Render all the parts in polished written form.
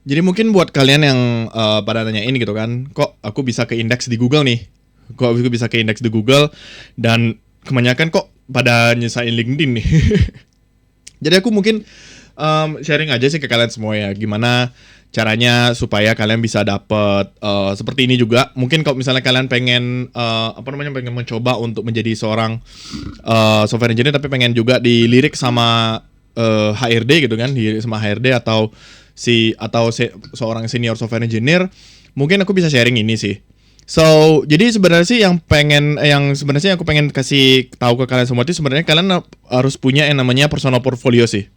Jadi mungkin buat kalian yang pada nanyain gitu kan, kok aku bisa ke indeks di Google nih? Kok aku bisa ke indeks di Google dan kebanyakan kok pada nyesain LinkedIn nih. Jadi aku mungkin sharing aja sih ke kalian semua ya, gimana caranya supaya kalian bisa dapet seperti ini juga. Mungkin kalau misalnya kalian pengen pengen mencoba untuk menjadi seorang software engineer tapi pengen juga dilirik sama HRD gitu kan, dilirik sama HRD atau seorang senior software engineer, mungkin aku bisa sharing ini sih. So, jadi sebenarnya sih yang aku pengen kasih tahu ke kalian semua itu sebenarnya kalian harus punya yang namanya personal portfolio sih.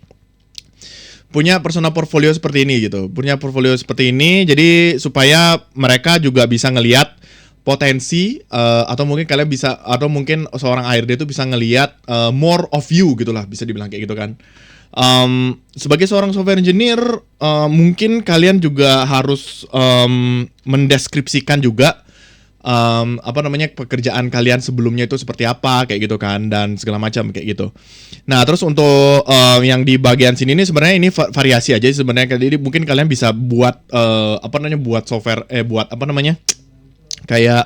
Punya personal portfolio seperti ini gitu. Punya portfolio seperti ini jadi supaya mereka juga bisa ngelihat potensi atau mungkin kalian bisa atau mungkin seorang HRD itu bisa ngelihat more of you gitulah, bisa dibilang kayak gitu kan. Sebagai seorang software engineer mungkin kalian juga harus mendeskripsikan juga pekerjaan kalian sebelumnya itu seperti apa kayak gitu kan dan segala macam kayak gitu. Nah terus untuk yang di bagian sini nih sebenarnya ini variasi aja sebenarnya. Jadi mungkin kalian bisa buat buat software kayak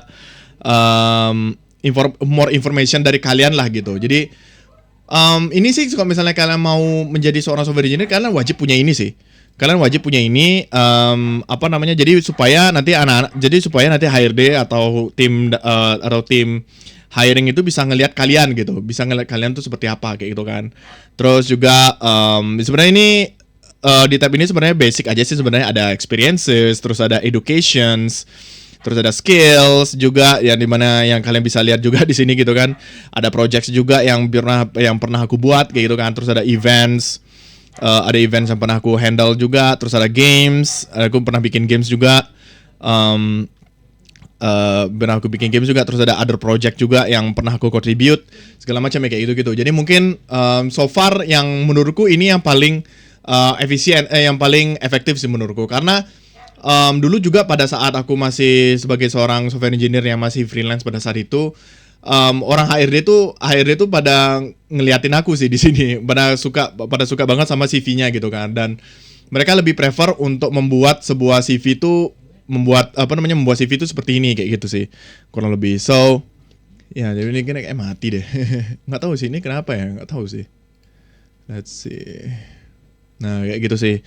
more information dari kalian lah gitu. Jadi ini sih kalau misalnya kalian mau menjadi seorang software engineer kalian wajib punya ini sih. Kalian wajib punya ini jadi supaya nanti HRD atau tim hiring itu bisa ngelihat kalian gitu, bisa ngelihat kalian tuh seperti apa kayak gitu kan. Terus juga sebenarnya ini di tab ini sebenarnya basic aja sih, sebenarnya ada experiences, terus ada educations, terus ada skills juga yang dimana yang kalian bisa lihat juga di sini gitu kan. Ada projects juga yang pernah aku buat kayak gitu kan. Terus ada events. Ada events yang pernah aku handle juga. Terus ada games. Aku pernah bikin games juga. Pernah aku bikin games juga. Terus ada other project juga yang pernah aku contribute. Segala macam ya kayak gitu-gitu. Jadi mungkin so far yang menurutku ini yang paling efisien, yang paling efektif sih menurutku. Karena dulu juga pada saat aku masih sebagai seorang software engineer yang masih freelance pada saat itu, orang HRD tuh pada ngeliatin aku sih di sini, pada suka banget sama CV-nya gitu kan, dan mereka lebih prefer untuk membuat sebuah CV itu membuat CV itu seperti ini kayak gitu sih kurang lebih. So ya jadi ini kayak mati deh. Nggak tahu sih ini kenapa ya, nggak tahu sih. Let's see. Nah kayak gitu sih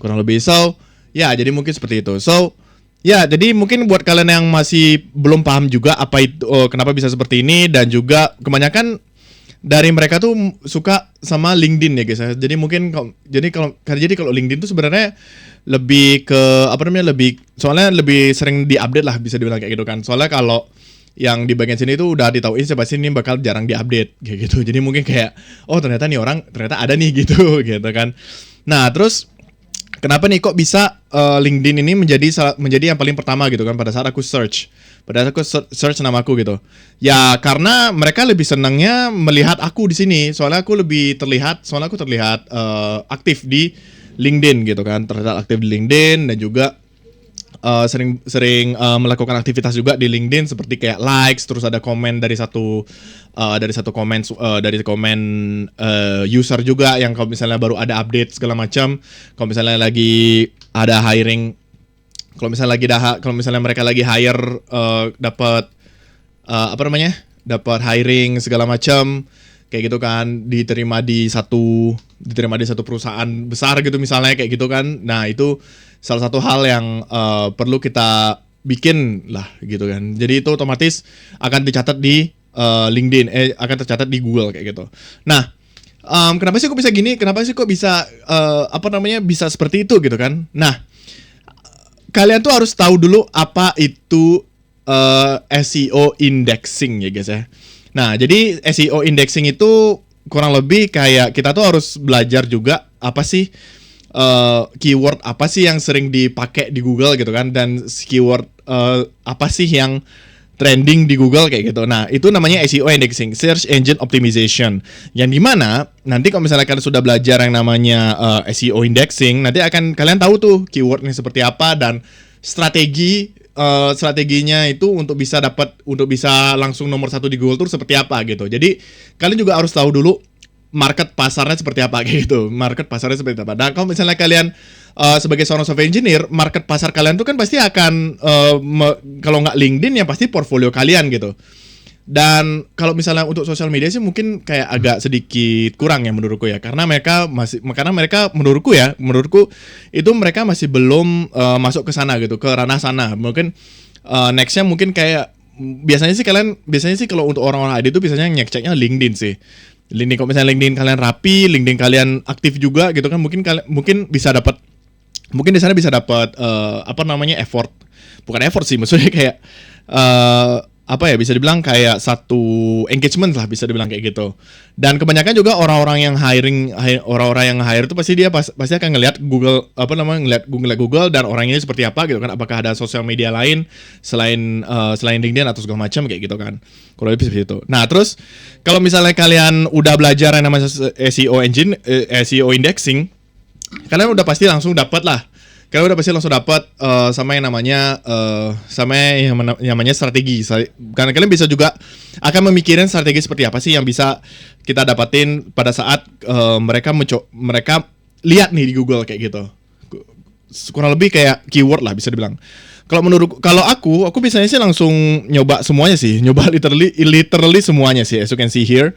kurang lebih. So ya jadi mungkin seperti itu. So ya, jadi mungkin buat kalian yang masih belum paham juga apa itu kenapa bisa seperti ini, dan juga kebanyakan dari mereka tuh suka sama LinkedIn ya guys ya. Jadi mungkin kalau LinkedIn tuh sebenarnya lebih ke soalnya lebih sering diupdate lah, bisa dibilang kayak gitu kan. Soalnya kalau yang di bagian sini tuh udah ditauin siapa sih ini bakal jarang diupdate kayak gitu. Jadi mungkin kayak ternyata nih orang ternyata ada nih gitu gitu kan. Nah, terus kenapa nih kok bisa LinkedIn ini menjadi yang paling pertama gitu kan pada saat aku search namaku gitu. Ya karena mereka lebih senangnya melihat aku di sini. Soalnya aku terlihat aktif di LinkedIn gitu kan. Terlihat aktif di LinkedIn dan juga sering melakukan aktivitas juga di LinkedIn seperti kayak likes, terus ada komen dari komen user juga yang kalau misalnya baru ada update segala macam, kalau misalnya lagi ada hiring, kalau misalnya mereka lagi hire dapat hiring segala macam kayak gitu kan, diterima di satu perusahaan besar gitu misalnya kayak gitu kan. Nah itu salah satu hal yang perlu kita bikin lah gitu kan. Jadi itu otomatis akan dicatat di LinkedIn, akan tercatat di Google kayak gitu. Nah, kenapa sih kok bisa gini? Kenapa sih kok bisa bisa seperti itu gitu kan? Nah, kalian tuh harus tahu dulu apa itu SEO indexing ya guys ya. Nah, jadi SEO indexing itu kurang lebih kayak kita tuh harus belajar juga apa sih keyword apa sih yang sering dipakai di Google gitu kan, dan keyword apa sih yang trending di Google kayak gitu. Nah, itu namanya SEO indexing, Search Engine Optimization. Yang dimana nanti kalau misalnya kalian sudah belajar yang namanya SEO indexing, nanti akan kalian tahu tuh keywordnya seperti apa dan strateginya itu untuk bisa langsung nomor 1 di Google tuh seperti apa gitu. Jadi kalian juga harus tahu dulu market pasarnya seperti apa gitu. Market pasarnya seperti apa. Dan kalau misalnya kalian sebagai seorang software engineer, market pasar kalian tuh kan pasti akan kalau nggak LinkedIn ya pasti portfolio kalian gitu. Dan kalau misalnya untuk sosial media sih mungkin kayak agak sedikit kurang ya menurutku ya, karena mereka menurutku itu mereka masih belum masuk ke sana gitu, ke ranah sana. Mungkin nextnya mungkin kayak biasanya sih kalau untuk orang-orang ID itu biasanya ngeceknya LinkedIn sih. LinkedIn, kalau misalnya LinkedIn kalian rapi, LinkedIn kalian aktif juga gitu kan, mungkin bisa dapat, mungkin di sana bisa dapat effort, bukan effort sih, maksudnya kayak bisa dibilang kayak satu engagement lah, bisa dibilang kayak gitu. Dan kebanyakan juga orang-orang yang hire itu pasti pasti akan ngelihat Google dan orang ini seperti apa gitu kan, apakah ada sosial media lain selain LinkedIn atau segala macam kayak gitu kan. Kalau lebih seperti itu. Nah, terus kalau misalnya kalian udah belajar yang namanya SEO indexing, kalian udah pasti langsung dapat lah. Kalian udah pasti langsung dapat sama yang namanya strategi. Karena kalian bisa juga akan memikirin strategi seperti apa sih yang bisa kita dapatin pada saat mereka lihat nih di Google kayak gitu. Kurang lebih kayak keyword lah bisa dibilang. Kalau aku biasanya sih langsung nyoba semuanya sih, nyoba literally semuanya sih, as you can see here.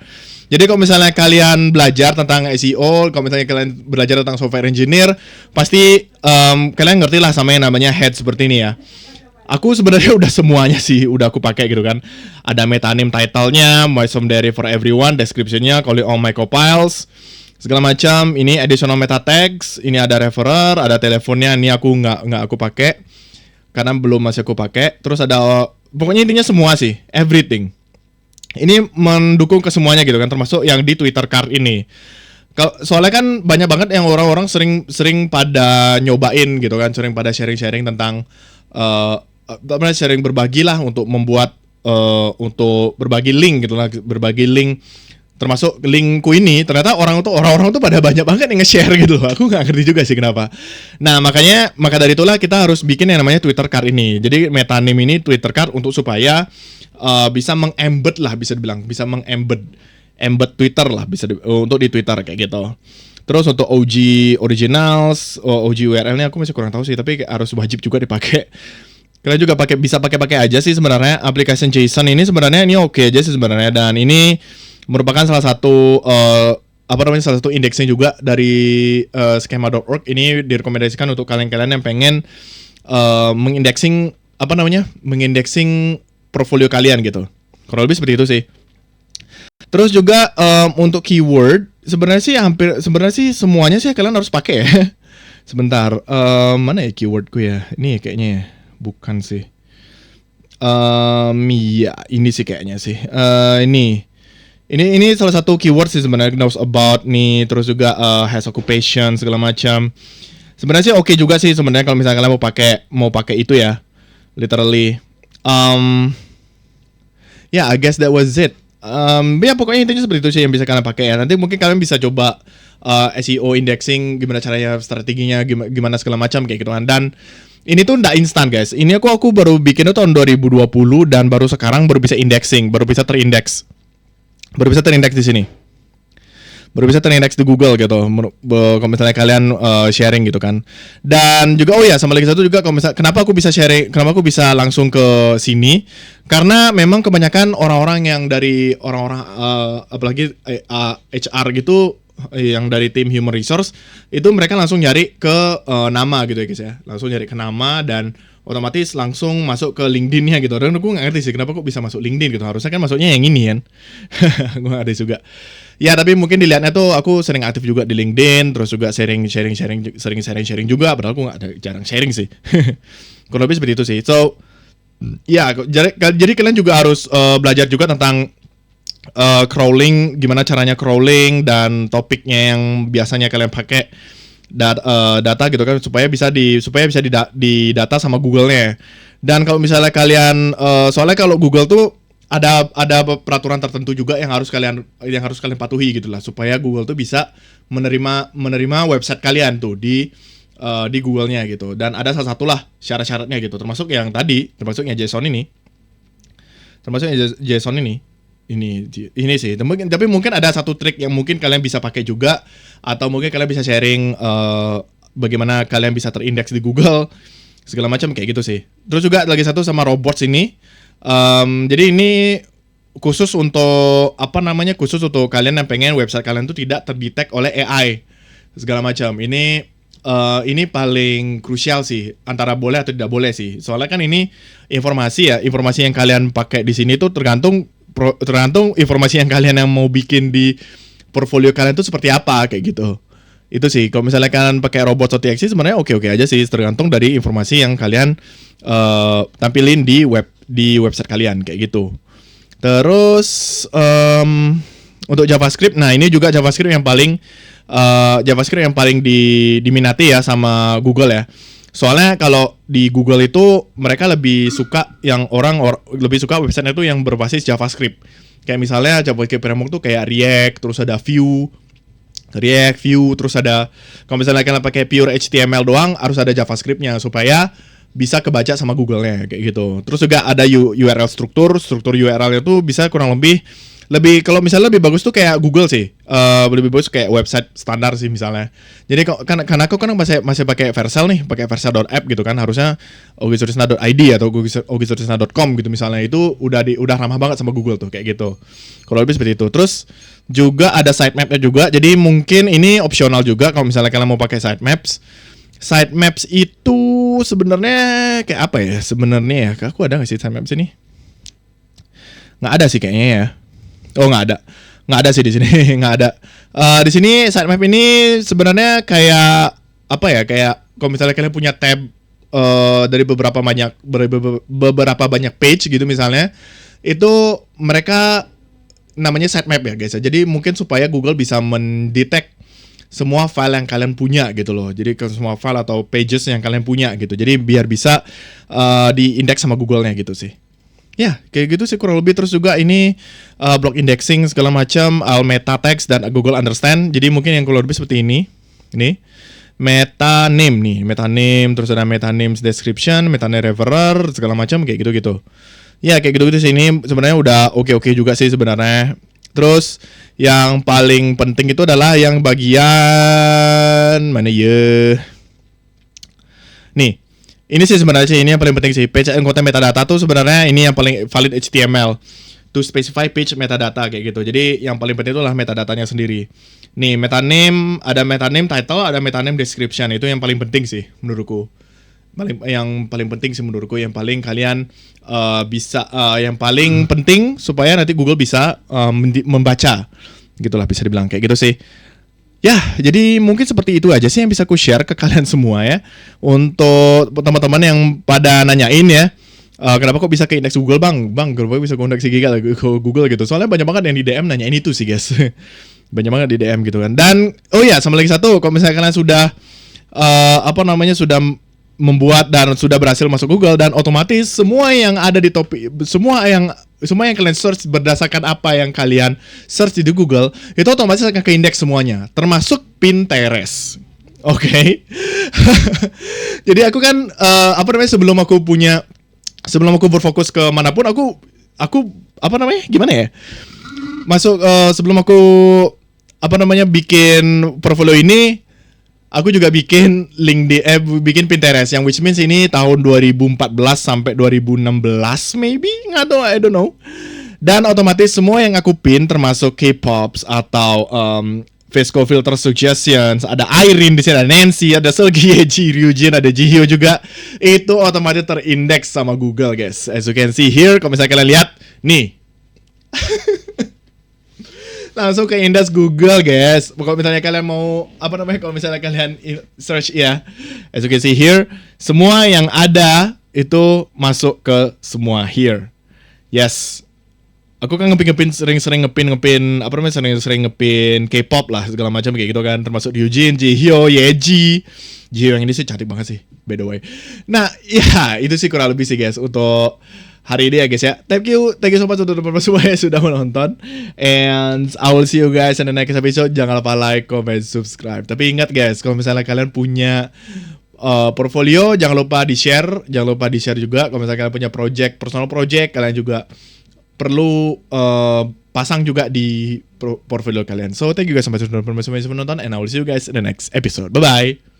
Jadi kalau misalnya kalian belajar tentang SEO, kalau misalnya kalian belajar tentang software engineer, pasti kalian ngerti lah sama yang namanya head seperti ini ya. Aku sebenarnya udah semuanya sih, udah aku pakai gitu kan. Ada metanym title-nya, my summary for everyone, description-nya, call it all my copiles, segala macam. Ini additional meta tags, ini ada referrer, ada teleponnya, ini aku nggak aku pakai karena belum masih aku pakai. Terus ada, pokoknya intinya semua sih, everything. Ini mendukung ke semuanya gitu kan, termasuk yang di Twitter card ini. Soalnya kan banyak banget yang orang-orang sering pada nyobain gitu kan, sering pada sharing-sharing tentang sharing berbagi lah untuk membuat untuk berbagi link gitu lah, berbagi link, termasuk linkku ini. Ternyata orang-orang tuh pada banyak banget yang nge-share gitu loh. Aku nggak ngerti juga sih kenapa. Nah, maka dari itulah kita harus bikin yang namanya Twitter card ini. Jadi metanym ini Twitter card untuk supaya bisa mengembed lah, bisa dibilang bisa embed Twitter lah, untuk di Twitter kayak gitu. Terus untuk OG originals, OG URL-nya aku masih kurang tahu sih, tapi harus wajib juga dipakai. Kalian juga bisa pakai aja sih sebenarnya. Application JSON ini sebenarnya ini oke aja sih sebenarnya, dan ini merupakan salah satu salah satu indeksnya juga dari schema.org. Ini direkomendasikan untuk kalian-kalian yang pengen mengindexing portfolio kalian gitu. Kurang lebih seperti itu sih. Terus juga untuk keyword sebenarnya sih semuanya sih kalian harus pakai ya. Sebentar, mana ya keywordku ya? Ini kayaknya ya. Bukan sih. Ya ini sih kayaknya sih. Ini salah satu keyword sih sebenarnya, knows about nih, terus juga has occupation segala macam. Sebenarnya sih oke juga sih sebenarnya kalau misalnya kalian mau pakai itu ya. Literally. I guess that was it. Pokoknya intinya seperti itu sih yang bisa kalian pakai ya. Nanti mungkin kalian bisa coba SEO indexing, gimana caranya, strateginya, gimana segala macam kayak gitu kan. Dan ini tuh nggak instan guys. Ini aku baru bikin itu tahun 2020 dan baru sekarang baru bisa indexing, baru bisa terindeks di sini. Baru bisa terindeks di Google gitu. Kalau misalnya kalian sharing gitu kan. Dan juga sama lagi satu juga, kalau misalnya kenapa aku bisa sharing, kenapa aku bisa langsung ke sini? Karena memang kebanyakan orang-orang yang dari apalagi HR gitu, yang dari tim human resource itu mereka langsung nyari ke nama gitu ya guys ya. Langsung nyari ke nama dan otomatis langsung masuk ke LinkedIn-nya gitu. Dan aku nggak ngerti sih kenapa kok bisa masuk LinkedIn gitu. Harusnya kan masuknya yang ini kan. Gue nggak ngerti juga. Ya tapi mungkin dilihatnya tuh aku sering aktif juga di LinkedIn, terus juga sering sharing juga. Padahal aku jarang sharing sih. Kurang lebih seperti itu sih. So ya, jadi kalian juga harus belajar juga tentang crawling, gimana caranya crawling dan topiknya yang biasanya kalian pakai data gitu kan, supaya bisa didata sama Google-nya. Dan kalau misalnya kalian soalnya kalau Google tuh ada peraturan tertentu juga yang harus kalian patuhi gitulah, supaya Google tuh bisa menerima website kalian tuh di Google-nya gitu. Dan ada salah satulah syarat-syaratnya gitu, termasuknya JSON ini. Ini sih. Tapi mungkin ada satu trik yang mungkin kalian bisa pakai juga, atau mungkin kalian bisa sharing bagaimana kalian bisa terindeks di Google, segala macam kayak gitu sih. Terus juga lagi satu sama robots ini. Jadi ini khusus untuk khusus untuk kalian yang pengen website kalian tuh tidak terdetek oleh AI segala macam. Ini paling krusial sih, antara boleh atau tidak boleh sih. Soalnya kan ini informasi yang kalian pakai di sini tuh tergantung informasi yang kalian yang mau bikin di portfolio kalian tuh seperti apa kayak gitu. Itu sih, kalau misalnya kalian pakai robots.txt sebenarnya oke-oke aja sih, tergantung dari informasi yang kalian tampilin di website kalian kayak gitu. Terus untuk JavaScript, nah ini juga JavaScript yang paling diminati ya sama Google ya. Soalnya kalau di Google itu mereka lebih suka lebih suka website itu yang berbasis JavaScript. Kayak misalnya JavaScript framework tuh kayak React, terus ada Vue, terus ada kalau misalnya kalian pakai pure HTML doang harus ada JavaScript-nya supaya bisa kebaca sama Google-nya kayak gitu. Terus juga ada URL struktur URL-nya tuh bisa kurang lebih kalau misalnya lebih bagus tuh kayak Google sih, lebih bagus kayak website standar sih misalnya. Jadi karena aku kan masih pakai Vercel nih, pakai vercel.app gitu kan, harusnya ogisorisna.id atau ogisorisna.com gitu misalnya, itu udah ramah banget sama Google tuh kayak gitu. Kalau lebih seperti itu. Terus juga ada sitemap-nya juga, jadi mungkin ini opsional juga kalau misalnya kalian mau pakai sitemaps. Sitemaps itu sebenarnya kayak apa ya sebenarnya ya? Aku ada nggak sih sitemaps ini? Nggak ada sih kayaknya ya. Oh nggak ada sih di sini nggak ada. Di sini sitemap ini sebenarnya kayak apa ya, kayak kalau misalnya kalian punya tab dari beberapa banyak page gitu misalnya, itu mereka namanya sitemap ya guys. Jadi mungkin supaya Google bisa mendetek semua file yang kalian punya gitu loh. Jadi semua file atau pages yang kalian punya gitu. Jadi biar bisa diindeks sama Google-nya gitu sih. Ya, kayak gitu sih kurang lebih. Terus juga ini block indexing segala macam, meta text dan Google Understand. Jadi mungkin yang kurang lebih seperti ini. Ini meta name, terus ada meta names description, meta name referrer segala macam kayak gitu-gitu. Ya, kayak gitu-gitu sih, ini sebenarnya udah oke-oke juga sih sebenarnya. Terus yang paling penting itu adalah yang bagian mana ya? Nih. Ini sih sebenarnya ini yang paling penting sih. Page and content metadata tuh sebenarnya ini yang paling valid HTML. To specify page metadata kayak gitu. Jadi yang paling penting itu adalah metadatanya sendiri. Nih, meta name, ada meta name title, ada meta name description. Itu yang paling penting sih menurutku. Yang paling penting sih menurutku, yang paling kalian yang paling penting supaya nanti Google bisa membaca. Gitulah bisa dibilang kayak gitu sih. Ya, jadi mungkin seperti itu aja sih yang bisa aku share ke kalian semua ya. Untuk teman-teman yang pada nanyain ya, kenapa kok bisa ke indeks Google bang, kenapa bisa ke indeks Google gitu. Soalnya banyak banget yang di DM nanyain itu sih guys. Banyak banget di DM gitu kan. Dan sama lagi satu, kalau misalnya kalian sudah sudah membuat dan sudah berhasil masuk Google, dan otomatis semua yang ada di topik, semua yang kalian search berdasarkan apa yang kalian search di Google, itu otomatis akan ke indeks semuanya, termasuk Pinterest. Oke. Jadi aku kan sebelum aku berfokus ke manapun, aku gimana ya? Sebelum aku bikin portfolio ini, aku juga bikin bikin Pinterest, yang which means ini tahun 2014 sampai 2016 maybe, I don't know. Dan otomatis semua yang aku pin, termasuk K-pops atau Vesco filter suggestions, ada Irene di sini, ada Nancy, ada Selgi, Ryujin, ada Jihyo juga, itu otomatis terindeks sama Google guys. As you can see here, kalau misalnya kalian lihat nih. Langsung ke indeks Google guys. Kalau misalnya kalian mau kalau misalnya kalian search ya, as you can see here, semua yang ada itu masuk ke semua here. Yes. Aku kan sering ngepin K-pop lah segala macam kayak gitu kan, termasuk Ryujin, Jihyo, Yeji. Jihyo yang ini sih cantik banget sih, by the way. Nah, ya itu sih kurang lebih sih guys untuk hari ini ya guys ya. Thank you so much untuk teman-teman semua yang sudah menonton. And I will see you guys in the next episode. Jangan lupa like, comment, subscribe. Tapi ingat guys, kalau misalnya kalian punya portfolio, jangan lupa di-share juga. Kalau misalnya kalian punya personal project, kalian juga perlu pasang juga di portfolio kalian. So thank you guys so much untuk teman-teman semua yang sudah menonton, and I will see you guys in the next episode. Bye bye.